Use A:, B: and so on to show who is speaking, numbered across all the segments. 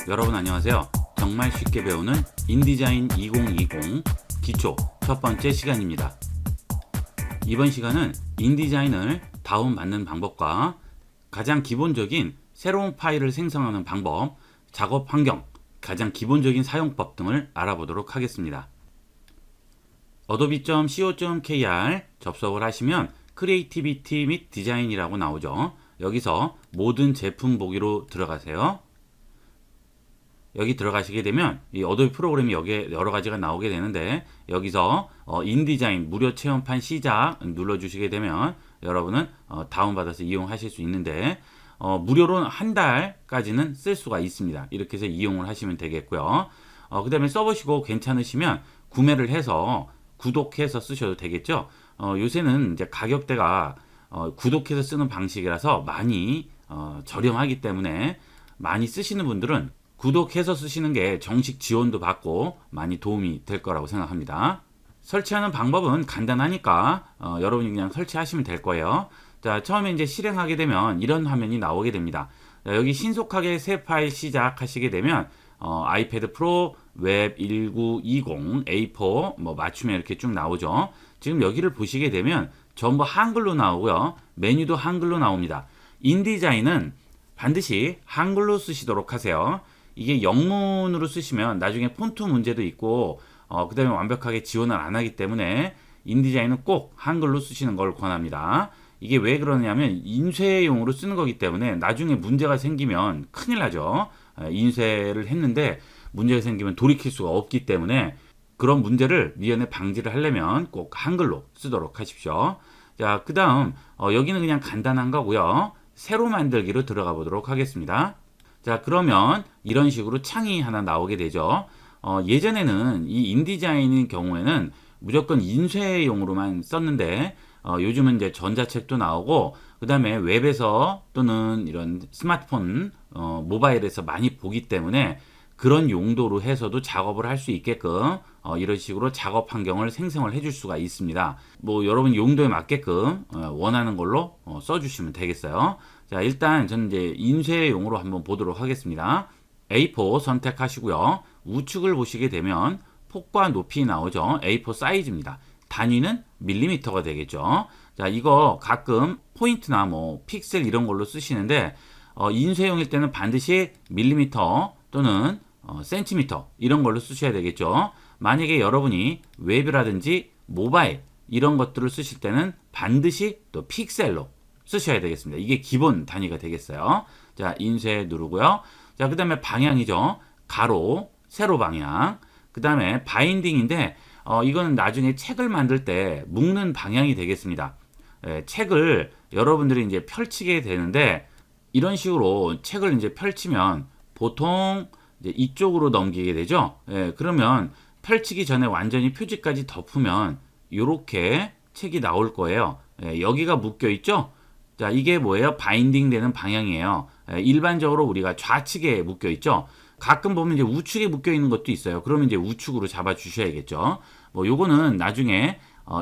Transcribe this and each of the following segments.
A: 여러분 안녕하세요. 정말 쉽게 배우는 인디자인 2020 기초 첫 번째 시간입니다. 이번 시간은 인디자인을 다운받는 방법과 가장 기본적인 새로운 파일을 생성하는 방법, 작업 환경, 가장 기본적인 사용법 등을 알아보도록 하겠습니다. adobe.co.kr 접속을 하시면 크리에이티비티 및 디자인이라고 나오죠. 여기서 모든 제품 보기로 들어가세요. 여기 들어가시게 되면 이 어도비 프로그램이 여기에 여러 가지가 나오게 되는데, 여기서 인디자인 무료 체험판 시작 눌러주시게 되면 여러분은 다운받아서 이용하실 수 있는데, 무료로 한 달까지는 쓸 수가 있습니다. 이렇게 해서 이용을 하시면 되겠고요. 그 다음에 써보시고 괜찮으시면 구매를 해서 구독해서 쓰셔도 되겠죠. 요새는 이제 가격대가 구독해서 쓰는 방식이라서 많이 저렴하기 때문에 많이 쓰시는 분들은 구독해서 쓰시는 게 정식 지원도 받고 많이 도움이 될 거라고 생각합니다. 설치하는 방법은 간단하니까 여러분이 그냥 설치하시면 될 거예요. 자, 처음에 이제 실행하게 되면 이런 화면이 나오게 됩니다. 자, 여기 신속하게 새 파일 시작하시게 되면 아이패드 프로, 웹 1920, A4 뭐 맞추면 이렇게 쭉 나오죠. 지금 여기를 보시게 되면 전부 한글로 나오고요. 메뉴도 한글로 나옵니다. 인디자인은 반드시 한글로 쓰시도록 하세요. 이게 영문으로 쓰시면 나중에 폰트 문제도 있고 그 다음에 완벽하게 지원을 안 하기 때문에 인디자인은 꼭 한글로 쓰시는 걸 권합니다. 이게 왜 그러냐면 인쇄용으로 쓰는 거기 때문에 나중에 문제가 생기면 큰일 나죠. 인쇄를 했는데 문제가 생기면 돌이킬 수가 없기 때문에 그런 문제를 미연에 방지를 하려면 꼭 한글로 쓰도록 하십시오. 자, 그 다음 여기는 그냥 간단한 거고요. 새로 만들기로 들어가 보도록 하겠습니다. 자, 그러면 이런 식으로 창이 하나 나오게 되죠. 예전에는 이 인디자인의 경우에는 무조건 인쇄용으로만 썼는데 요즘은 이제 전자책도 나오고 그 다음에 웹에서 또는 이런 스마트폰 모바일에서 많이 보기 때문에 그런 용도로 해서도 작업을 할 수 있게끔 이런 식으로 작업 환경을 생성을 해줄 수가 있습니다. 뭐 여러분 용도에 맞게끔 원하는 걸로 써주시면 되겠어요. 자, 일단 저는 이제 인쇄용으로 한번 보도록 하겠습니다. A4 선택하시고요. 우측을 보시게 되면 폭과 높이 나오죠. A4 사이즈입니다. 단위는 밀리미터가 되겠죠. 자, 이거 가끔 포인트나 뭐 픽셀 이런 걸로 쓰시는데 인쇄용일 때는 반드시 밀리미터 또는 센티미터 이런 걸로 쓰셔야 되겠죠. 만약에 여러분이 웹이라든지 모바일 이런 것들을 쓰실 때는 반드시 또 픽셀로 쓰셔야 되겠습니다. 이게 기본 단위가 되겠어요. 자, 인쇄 누르고요. 자, 그 다음에 방향이죠. 가로, 세로 방향. 그 다음에 바인딩인데 이거는 나중에 책을 만들 때 묶는 방향이 되겠습니다. 책을 여러분들이 이제 펼치게 되는데 이런 식으로 책을 이제 펼치면 보통 이제 이쪽으로 넘기게 되죠. 그러면 펼치기 전에 완전히 표지까지 덮으면 이렇게 책이 나올 거예요. 여기가 묶여 있죠. 자, 이게 뭐예요? 바인딩 되는 방향이에요. 일반적으로 우리가 좌측에 묶여 있죠. 가끔 보면 이제 우측에 묶여 있는 것도 있어요. 그러면 이제 우측으로 잡아 주셔야겠죠. 뭐 요거는 나중에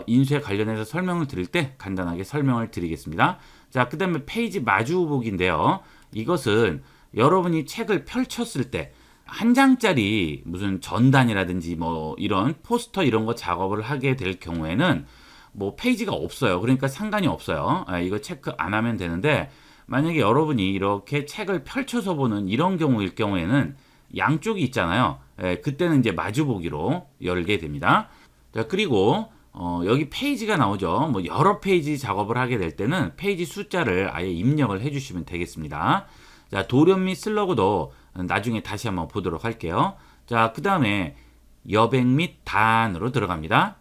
A: 인쇄 관련해서 설명을 드릴 때 간단하게 설명을 드리겠습니다. 자, 그 다음에 페이지 마주 보기인데요. 이것은 여러분이 책을 펼쳤을 때 한 장짜리 무슨 전단이라든지 뭐 이런 포스터 이런 거 작업을 하게 될 경우에는 뭐 페이지가 없어요. 그러니까 상관이 없어요. 이거 체크 안 하면 되는데 만약에 여러분이 이렇게 책을 펼쳐서 보는 이런 경우일 경우에는 양쪽이 있잖아요. 그때는 이제 마주보기로 열게 됩니다. 자, 그리고 여기 페이지가 나오죠. 뭐 여러 페이지 작업을 하게 될 때는 페이지 숫자를 아예 입력을 해주시면 되겠습니다. 자, 도련 및 슬러그도 나중에 다시 한번 보도록 할게요. 자, 그 다음에 여백 및 단으로 들어갑니다.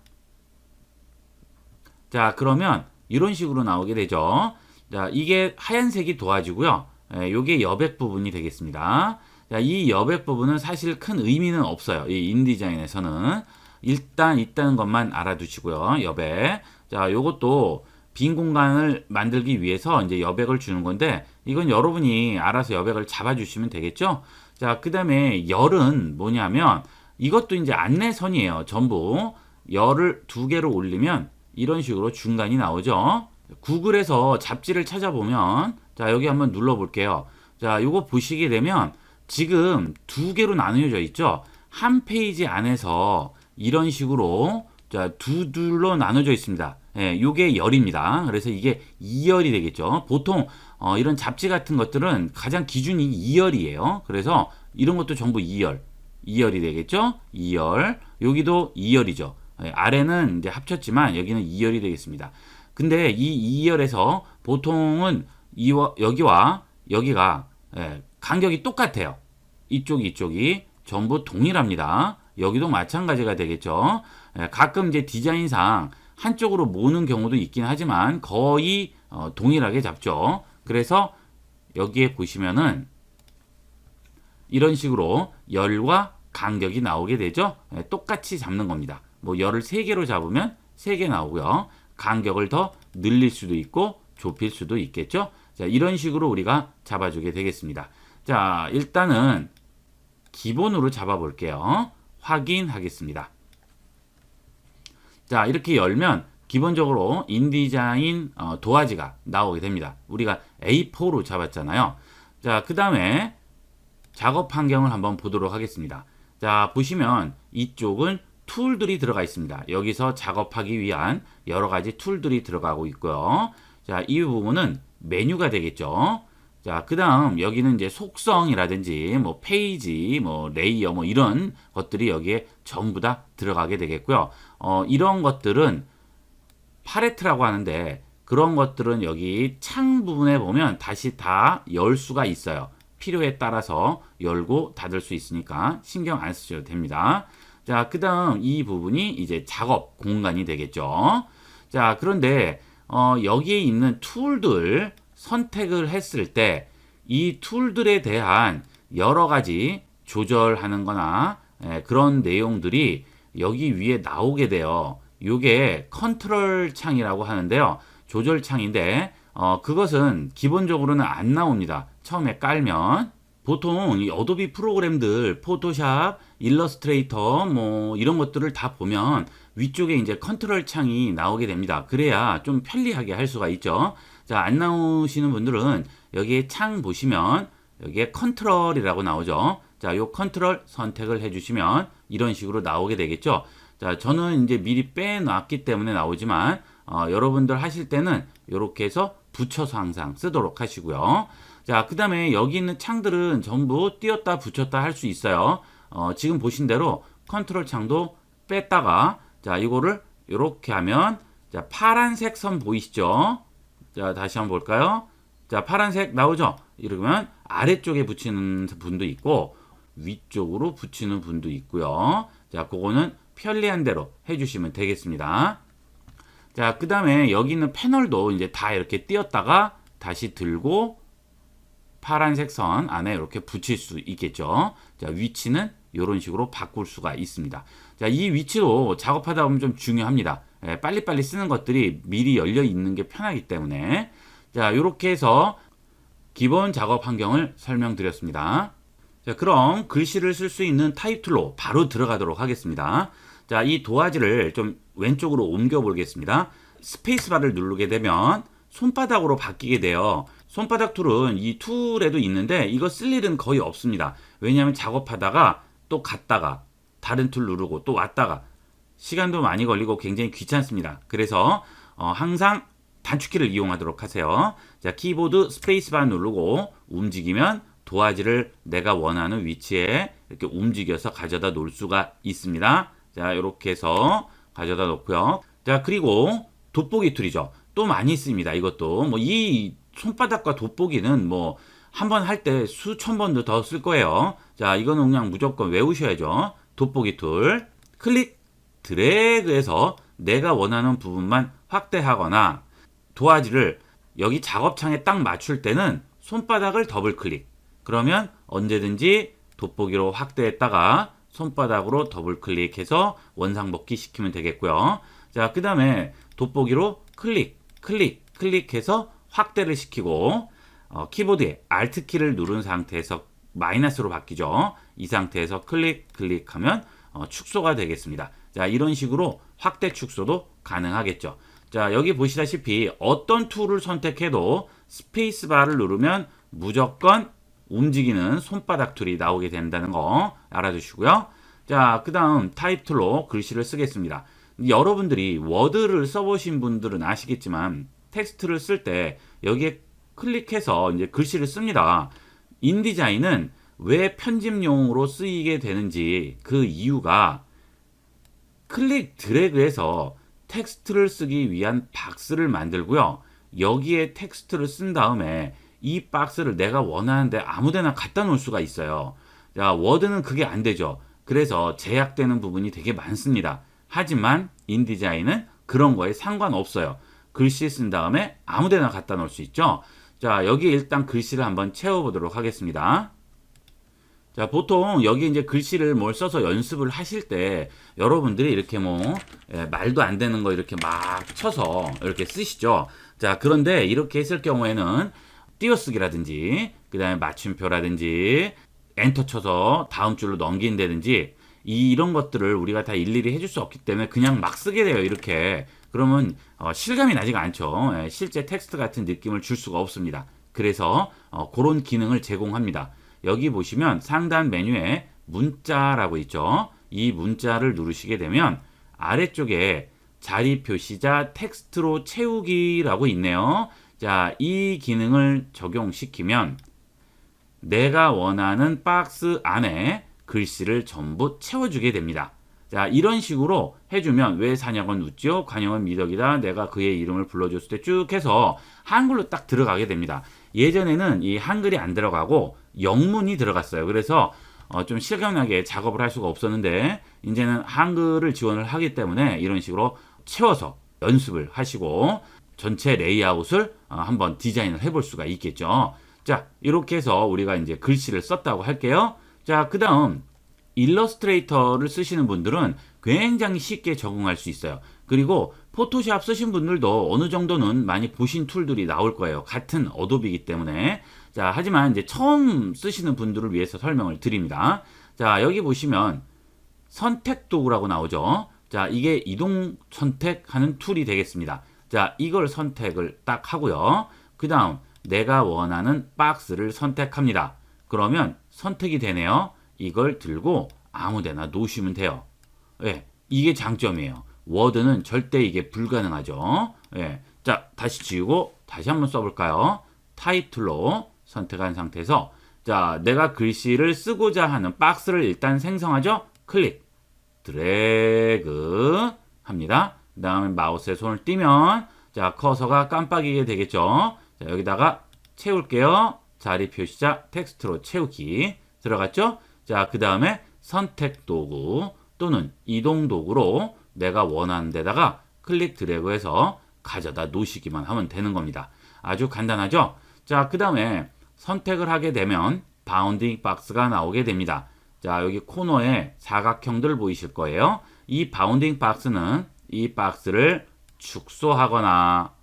A: 자, 그러면 이런 식으로 나오게 되죠. 자, 이게 하얀색이 도와지고요. 요게 여백 부분이 되겠습니다. 자, 이 여백 부분은 사실 큰 의미는 없어요. 이 인디자인에서는. 일단 있다는 것만 알아두시고요. 여백. 자, 요것도 빈 공간을 만들기 위해서 이제 여백을 주는 건데 이건 여러분이 알아서 여백을 잡아주시면 되겠죠. 자, 그 다음에 열은 뭐냐면 이것도 이제 안내선이에요. 전부 열을 2개로 올리면 이런 식으로 중간이 나오죠. 구글에서 잡지를 찾아보면 자, 여기 한번 눌러 볼게요. 자, 요거 보시게 되면 지금 두 개로 나누어져 있죠. 한 페이지 안에서 이런 식으로 자, 두 줄로 나눠져 있습니다. 예, 요게 열입니다. 그래서 이게 2열이 되겠죠. 보통 이런 잡지 같은 것들은 가장 기준이 2열이에요. 그래서 이런 것도 전부 2열. 2열이 되겠죠. 2열. 여기도 2열이죠. 예, 아래는 이제 합쳤지만 여기는 2열이 되겠습니다. 근데 이 2열에서 보통은 여기와 여기가 예, 간격이 똑같아요. 이쪽이 전부 동일합니다. 여기도 마찬가지가 되겠죠. 예, 가끔 이제 디자인상 한쪽으로 모는 경우도 있긴 하지만 거의 동일하게 잡죠. 그래서 여기에 보시면은 이런 식으로 열과 간격이 나오게 되죠. 예, 똑같이 잡는 겁니다. 뭐 열을 3개로 잡으면 3개 나오고요. 간격을 더 늘릴 수도 있고 좁힐 수도 있겠죠. 자, 이런 식으로 우리가 잡아주게 되겠습니다. 자, 일단은 기본으로 잡아볼게요. 확인하겠습니다. 자, 이렇게 열면 기본적으로 인디자인 도화지가 나오게 됩니다. 우리가 A4로 잡았잖아요. 자, 그 다음에 작업 환경을 한번 보도록 하겠습니다. 자, 보시면 이쪽은 툴들이 들어가 있습니다. 여기서 작업하기 위한 여러 가지 툴들이 들어가고 있고요. 자, 이 부분은 메뉴가 되겠죠. 자, 그 다음 여기는 이제 속성이라든지 뭐 페이지, 뭐 레이어 뭐 이런 것들이 여기에 전부 다 들어가게 되겠고요. 이런 것들은 팔레트라고 하는데 그런 것들은 여기 창 부분에 보면 다시 다 열 수가 있어요. 필요에 따라서 열고 닫을 수 있으니까 신경 안 쓰셔도 됩니다. 자, 그 다음 이 부분이 이제 작업 공간이 되겠죠. 자, 그런데 여기에 있는 툴들 선택을 했을 때 이 툴들에 대한 여러 가지 조절하는 거나 그런 내용들이 여기 위에 나오게 돼요. 이게 컨트롤 창이라고 하는데요. 조절 창인데 그것은 기본적으로는 안 나옵니다. 처음에 깔면 보통 이 어도비 프로그램들 포토샵, 일러스트레이터 뭐 이런 것들을 다 보면 위쪽에 이제 컨트롤 창이 나오게 됩니다. 그래야 좀 편리하게 할 수가 있죠. 자, 안 나오시는 분들은 여기에 창 보시면 여기에 컨트롤이라고 나오죠. 자, 요 컨트롤 선택을 해주시면 이런 식으로 나오게 되겠죠. 자, 저는 이제 미리 빼놨기 때문에 나오지만 여러분들 하실 때는 이렇게 해서 붙여서 항상 쓰도록 하시고요. 자, 그 다음에 여기 있는 창들은 전부 띄었다 붙였다 할 수 있어요. 지금 보신 대로 컨트롤 창도 뺐다가 자, 이거를 이렇게 하면 자, 파란색 선 보이시죠? 자, 다시 한번 볼까요? 자, 파란색 나오죠? 이러면 아래쪽에 붙이는 분도 있고 위쪽으로 붙이는 분도 있고요. 자, 그거는 편리한 대로 해주시면 되겠습니다. 자, 그 다음에 여기 있는 패널도 이제 다 이렇게 띄었다가 다시 들고 파란색 선 안에 이렇게 붙일 수 있겠죠. 자, 위치는 이런 식으로 바꿀 수가 있습니다. 자, 이 위치도 작업하다 보면 좀 중요합니다. 빨리빨리 쓰는 것들이 미리 열려 있는 게 편하기 때문에. 자, 이렇게 해서 기본 작업 환경을 설명드렸습니다. 자, 그럼 글씨를 쓸 수 있는 타입 툴로 바로 들어가도록 하겠습니다. 자, 이 도화지를 좀 왼쪽으로 옮겨 보겠습니다. 스페이스바를 누르게 되면 손바닥으로 바뀌게 돼요. 손바닥 툴은 이 툴에도 있는데 이거 쓸 일은 거의 없습니다. 왜냐하면 작업하다가 또 갔다가 다른 툴 누르고 또 왔다가 시간도 많이 걸리고 굉장히 귀찮습니다. 그래서 항상 단축키를 이용하도록 하세요. 자, 키보드 스페이스바 누르고 움직이면 도화지를 내가 원하는 위치에 이렇게 움직여서 가져다 놓을 수가 있습니다. 자, 이렇게 해서 가져다 놓고요. 자, 그리고 돋보기 툴이죠. 또 많이 씁니다. 이것도 뭐 이 손바닥과 돋보기는 뭐 한 번 할 때 수천 번도 더 쓸 거예요. 자, 이거는 그냥 무조건 외우셔야죠. 돋보기 툴 클릭 드래그해서 내가 원하는 부분만 확대하거나 도화지를 여기 작업창에 딱 맞출 때는 손바닥을 더블 클릭. 그러면 언제든지 돋보기로 확대했다가 손바닥으로 더블 클릭해서 원상복귀 시키면 되겠고요. 자, 그 다음에 돋보기로 클릭해서 확대를 시키고 키보드에 Alt 키를 누른 상태에서 마이너스로 바뀌죠. 이 상태에서 클릭하면 축소가 되겠습니다. 자, 이런 식으로 확대 축소도 가능하겠죠. 자, 여기 보시다시피 어떤 툴을 선택해도 스페이스바를 누르면 무조건 움직이는 손바닥 툴이 나오게 된다는 거 알아두시고요. 자, 그 다음 타입 툴로 글씨를 쓰겠습니다. 여러분들이 워드를 써보신 분들은 아시겠지만 텍스트를 쓸 때 여기에 클릭해서 이제 글씨를 씁니다. 인디자인은 왜 편집용으로 쓰이게 되는지 그 이유가 클릭 드래그해서 텍스트를 쓰기 위한 박스를 만들고요. 여기에 텍스트를 쓴 다음에 이 박스를 내가 원하는데 아무데나 갖다 놓을 수가 있어요. 자, 워드는 그게 안 되죠. 그래서 제약되는 부분이 되게 많습니다. 하지만 인디자인은 그런 거에 상관없어요. 글씨 쓴 다음에 아무데나 갖다 놓을 수 있죠. 자, 여기 일단 글씨를 한번 채워보도록 하겠습니다. 자, 보통 여기 이제 글씨를 뭘 써서 연습을 하실 때 여러분들이 이렇게 말도 안 되는 거 이렇게 막 쳐서 이렇게 쓰시죠. 자, 그런데 이렇게 했을 경우에는 띄어쓰기라든지 그 다음에 맞춤표라든지 엔터 쳐서 다음 줄로 넘긴다든지 이런 것들을 우리가 다 일일이 해줄 수 없기 때문에 그냥 막 쓰게 돼요. 이렇게. 그러면 실감이 나지가 않죠. 실제 텍스트 같은 느낌을 줄 수가 없습니다. 그래서 그런 기능을 제공합니다. 여기 보시면 상단 메뉴에 문자라고 있죠. 이 문자를 누르시게 되면 아래쪽에 자리 표시자 텍스트로 채우기라고 있네요. 자, 이 기능을 적용시키면 내가 원하는 박스 안에 글씨를 전부 채워주게 됩니다. 자, 이런 식으로 해주면 왜 사냥은 웃지요? 관용은 미덕이다. 내가 그의 이름을 불러줬을 때 쭉 해서 한글로 딱 들어가게 됩니다. 예전에는 이 한글이 안 들어가고 영문이 들어갔어요. 그래서 좀 실감나게 작업을 할 수가 없었는데 이제는 한글을 지원을 하기 때문에 이런 식으로 채워서 연습을 하시고 전체 레이아웃을 한번 디자인을 해볼 수가 있겠죠. 자, 이렇게 해서 우리가 이제 글씨를 썼다고 할게요. 자, 그 다음 일러스트레이터를 쓰시는 분들은 굉장히 쉽게 적응할 수 있어요. 그리고 포토샵 쓰신 분들도 어느 정도는 많이 보신 툴들이 나올 거예요. 같은 어도비이기 때문에. 자, 하지만 이제 처음 쓰시는 분들을 위해서 설명을 드립니다. 자, 여기 보시면 선택 도구라고 나오죠. 자, 이게 이동 선택하는 툴이 되겠습니다. 자, 이걸 선택을 딱 하고요. 그 다음 내가 원하는 박스를 선택합니다. 그러면 선택이 되네요. 이걸 들고 아무데나 놓으시면 돼요. 예, 이게 장점이에요. 워드는 절대 이게 불가능하죠. 예, 자, 다시 지우고 다시 한번 써볼까요? 타입 툴로 선택한 상태에서 자, 내가 글씨를 쓰고자 하는 박스를 일단 생성하죠. 클릭, 드래그 합니다. 그 다음에 마우스에 손을 띄면 자, 커서가 깜빡이게 되겠죠. 자, 여기다가 채울게요. 자리 표시자 텍스트로 채우기 들어갔죠? 자, 그 다음에 선택 도구 또는 이동 도구로 내가 원하는 데다가 클릭 드래그해서 가져다 놓으시기만 하면 되는 겁니다. 아주 간단하죠? 자, 그 다음에 선택을 하게 되면 바운딩 박스가 나오게 됩니다. 자, 여기 코너에 사각형들 보이실 거예요. 이 바운딩 박스는 이 박스를 축소하거나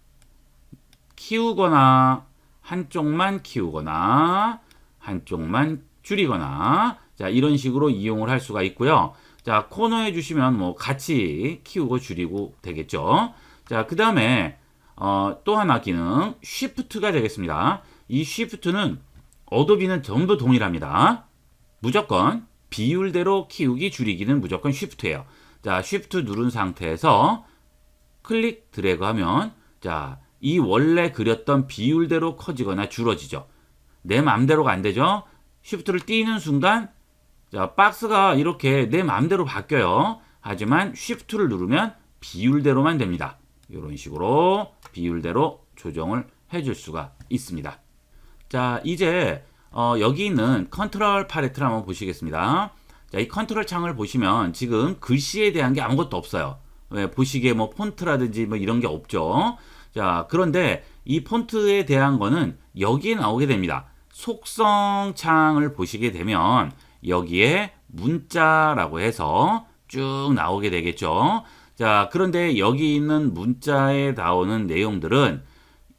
A: 키우거나 한쪽만 키우거나 한쪽만 줄이거나 자, 이런 식으로 이용을 할 수가 있고요. 자, 코너에 주시면 같이 키우고 줄이고 되겠죠. 자, 그 다음에 또 하나 기능 Shift가 되겠습니다. 이 Shift는 어도비는 전부 동일합니다. 무조건 비율대로 키우기 줄이기는 무조건 Shift예요. 자, Shift 누른 상태에서 클릭 드래그 하면 자, 이 원래 그렸던 비율대로 커지거나 줄어지죠. 내 마음대로가 안 되죠. Shift를 띄는 순간 자, 박스가 이렇게 내 마음대로 바뀌어요. 하지만 Shift를 누르면 비율대로만 됩니다. 이런 식으로 비율대로 조정을 해줄 수가 있습니다. 자, 이제 여기 있는 컨트롤 팔레트를 한번 보시겠습니다. 자, 이 컨트롤 창을 보시면 지금 글씨에 대한 게 아무것도 없어요. 왜? 보시기에 폰트라든지 이런 게 없죠. 자, 그런데 이 폰트에 대한 거는 여기에 나오게 됩니다. 속성 창을 보시게 되면 여기에 문자라고 해서 쭉 나오게 되겠죠. 자, 그런데 여기 있는 문자에 나오는 내용들은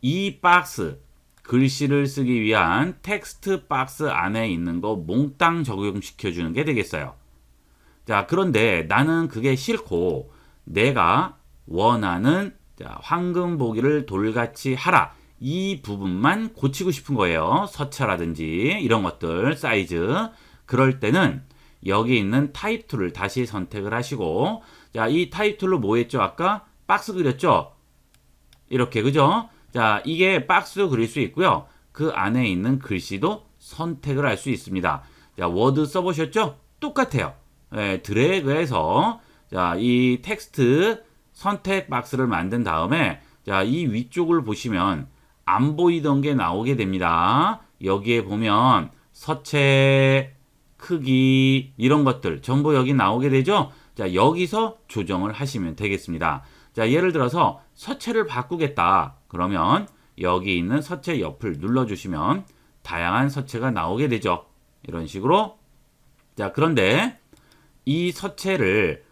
A: 이 박스, 글씨를 쓰기 위한 텍스트 박스 안에 있는 거 몽땅 적용시켜 주는 게 되겠어요. 자, 그런데 나는 그게 싫고 내가 원하는 자, 황금 보기를 돌같이 하라. 이 부분만 고치고 싶은 거예요. 서체라든지 이런 것들, 사이즈. 그럴 때는 여기 있는 타입 툴을 다시 선택을 하시고, 자, 이 타입 툴로 뭐 했죠? 아까 박스 그렸죠? 이렇게, 그죠? 자, 이게 박스 그릴 수 있고요. 그 안에 있는 글씨도 선택을 할 수 있습니다. 자, 워드 써보셨죠? 똑같아요. 예, 드래그해서, 자, 이 텍스트 선택 박스를 만든 다음에, 자, 이 위쪽을 보시면 안 보이던 게 나오게 됩니다. 여기에 보면 서체, 크기, 이런 것들 전부 여기 나오게 되죠? 자, 여기서 조정을 하시면 되겠습니다. 자, 예를 들어서 서체를 바꾸겠다. 그러면 여기 있는 서체 옆을 눌러주시면 다양한 서체가 나오게 되죠. 이런 식으로. 자, 그런데 이 서체를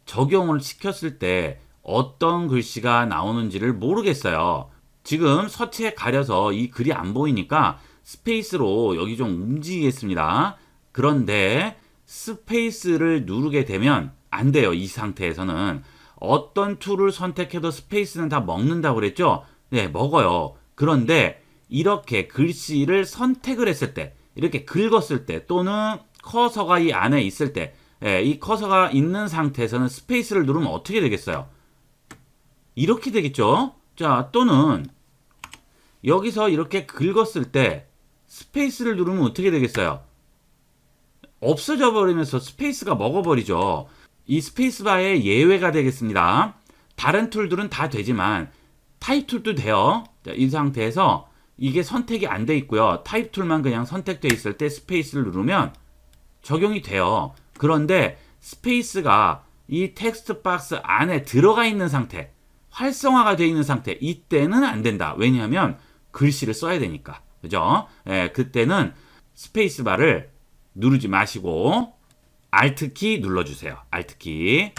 A: 적용을 시켰을 때 어떤 글씨가 나오는지를 모르겠어요. 지금 서체에 가려서 이 글이 안 보이니까 스페이스로 여기 좀 움직이겠습니다. 그런데 스페이스를 누르게 되면 안 돼요. 이 상태에서는. 어떤 툴을 선택해도 스페이스는 다 먹는다고 그랬죠? 네, 먹어요. 그런데 이렇게 글씨를 선택을 했을 때, 이렇게 긁었을 때, 또는 커서가 이 안에 있을 때, 이 커서가 있는 상태에서는 스페이스를 누르면 어떻게 되겠어요? 이렇게 되겠죠? 자, 또는 여기서 이렇게 긁었을 때 스페이스를 누르면 어떻게 되겠어요? 없어져 버리면서 스페이스가 먹어버리죠. 이 스페이스바의 예외가 되겠습니다. 다른 툴들은 다 되지만 타입 툴도 돼요. 자, 이 상태에서 이게 선택이 안 돼 있고요. 타입 툴만 그냥 선택돼 있을 때 스페이스를 누르면 적용이 돼요. 그런데 스페이스가 이 텍스트 박스 안에 들어가 있는 상태, 활성화가 되어 있는 상태, 이때는 안 된다. 왜냐하면 글씨를 써야 되니까. 그죠? 그때는 스페이스바를 누르지 마시고 Alt키 눌러주세요. Alt키.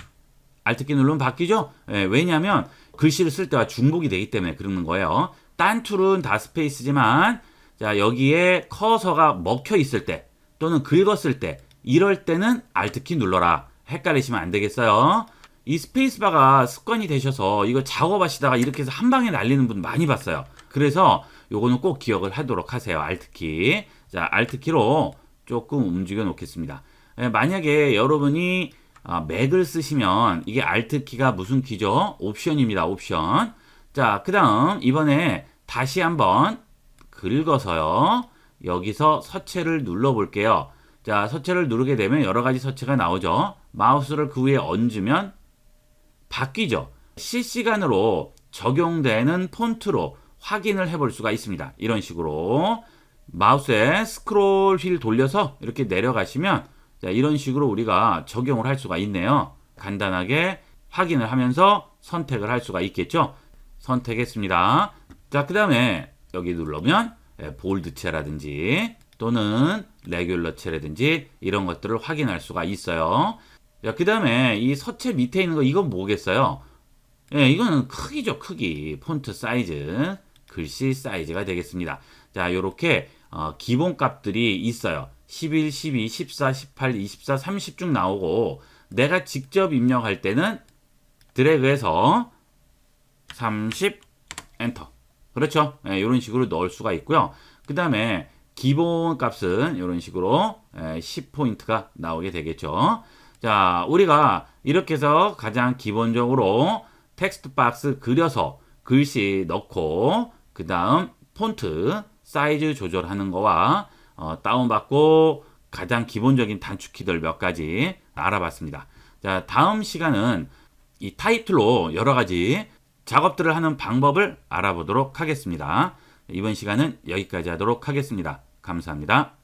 A: Alt키 누르면 바뀌죠? 왜냐하면 글씨를 쓸 때와 중복이 되기 때문에 그러는 거예요. 딴 툴은 다 스페이스지만, 자, 여기에 커서가 먹혀 있을 때 또는 긁었을 때, 이럴 때는 Alt키 눌러라. 헷갈리시면 안 되겠어요. 이 스페이스바가 습관이 되셔서 이거 작업하시다가 이렇게 해서 한 방에 날리는 분 많이 봤어요. 그래서 요거는 꼭 기억을 하도록 하세요. Alt키. 자, Alt키로 조금 움직여 놓겠습니다. 만약에 여러분이 맥을 쓰시면 이게 Alt키가 무슨 키죠? 옵션입니다. 옵션. 자, 그 다음 이번에 다시 한번 긁어서요. 여기서 서체를 눌러 볼게요. 자, 서체를 누르게 되면 여러 가지 서체가 나오죠. 마우스를 그 위에 얹으면 바뀌죠. 실시간으로 적용되는 폰트로 확인을 해볼 수가 있습니다. 이런 식으로 마우스에 스크롤 휠 돌려서 이렇게 내려가시면, 자, 이런 식으로 우리가 적용을 할 수가 있네요. 간단하게 확인을 하면서 선택을 할 수가 있겠죠. 선택했습니다. 자, 그 다음에 여기 누르면 볼드체라든지 또는 레귤러체라든지 이런 것들을 확인할 수가 있어요. 자, 그 다음에 이 서체 밑에 있는 거, 이건 뭐겠어요? 이거는 크기죠. 크기. 폰트 사이즈, 글씨 사이즈가 되겠습니다. 자, 요렇게 기본 값들이 있어요. 11, 12, 14, 18, 24, 30 쭉 나오고, 내가 직접 입력할 때는 드래그해서 30 엔터. 그렇죠? 이런 식으로 넣을 수가 있고요. 그 다음에 기본 값은 이런 식으로 10포인트가 나오게 되겠죠. 자, 우리가 이렇게 해서 가장 기본적으로 텍스트 박스 그려서 글씨 넣고, 그 다음 폰트 사이즈 조절하는 거와 다운받고 가장 기본적인 단축키들 몇 가지 알아봤습니다. 자, 다음 시간은 이 타입 툴로 여러 가지 작업들을 하는 방법을 알아보도록 하겠습니다. 이번 시간은 여기까지 하도록 하겠습니다. 감사합니다.